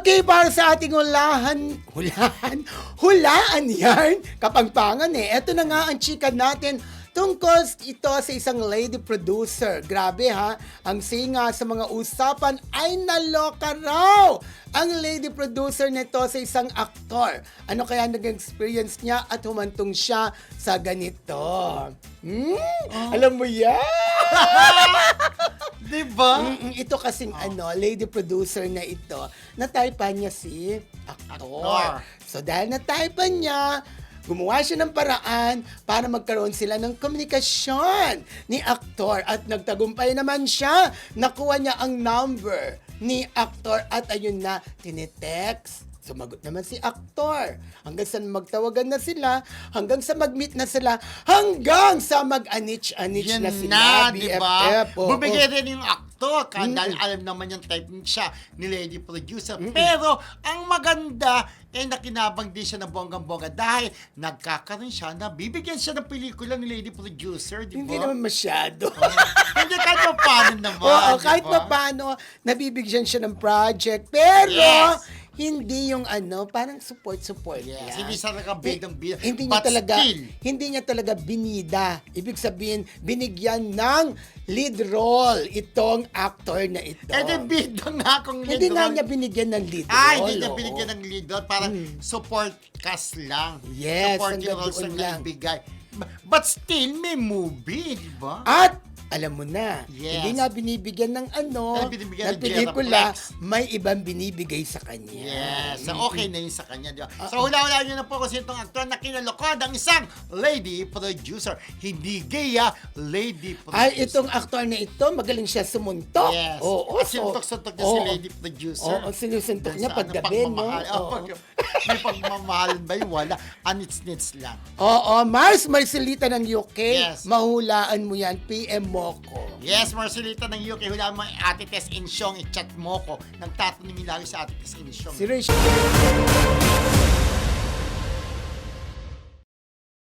Okay, para sa ating hulaan yarn, kapangpangan eh. Ito na nga ang chika natin tungkol ito sa isang lady producer. Grabe ha, ang singa sa mga usapan ay naloka raw ang lady producer nito sa isang aktor. Ano kaya naging experience niya at humantong siya sa ganito? Alam mo yan? Diba? Ito kasing lady producer na ito, nataypan niya si aktor. So dahil nataypan niya, gumawa siya ng paraan para magkaroon sila ng komunikasyon ni aktor at nagtagumpay naman siya. Nakuha niya ang number ni aktor at ayun na, tinitext. Sumagot naman si aktor. Hanggang sa magtawagan na sila, hanggang sa mag-meet na sila, hanggang sa mag-anich-anich na sila. Diba? BFF. Bumigay rin yung aktor. Dahil alam naman yung type siya ni lady producer. Pero, ang maganda, nakinabang din siya ng bonggang-bongga dahil nagkakaroon siya na bibigyan siya ng pelikula ni lady producer, di ba? Hindi naman masyado. Hindi, kahit pa paano naman. Oo, kahit pa paano, nabibigyan siya ng project. Pero, hindi yung parang support Yes, yan. hindi siya nakabidang-bida. Hindi niya But talaga, still, hindi niya talaga binida. Ibig sabihin, binigyan ng lead role itong actor na ito. bida nga kung lead Hindi nga role. niya binigyan ng lead role. Hindi niya oo. binigyan ng lead role. Parang support cast lang. Yes, supporting hanggang roles doon lang lang. ibigay. But still, may movie, di ba? At, alam mo na, Yes. hindi nga binibigyan ng binibigyan ng ng pelikula, Jetaplex. may ibang binibigay sa kanya. Yes. So, okay na yun sa kanya, di ba? So, hula-hula nyo na po kasi itong aktor na kinalokod ang isang lady producer. Hindi gay, lady producer. Ay, itong aktor na ito, magaling siya sumuntok. Yes. Oo, At sinuntok-suntok niya si lady producer. Oo, sinusuntok niya Sa paggabi, no? pagmamahal. Oo. May pagmamahal ba yun? Wala. Anits-nits lang. Oo, Mars Marcelita ng UK, Yes. mahulaan mo yan, PM mo ko. Yes, Marcelita ng UK. Hulaan mo Ate Tess Insyong, i-chat mo ko. Nagtatanungin lagi sa Ate Tess Insyong. Si Rachel.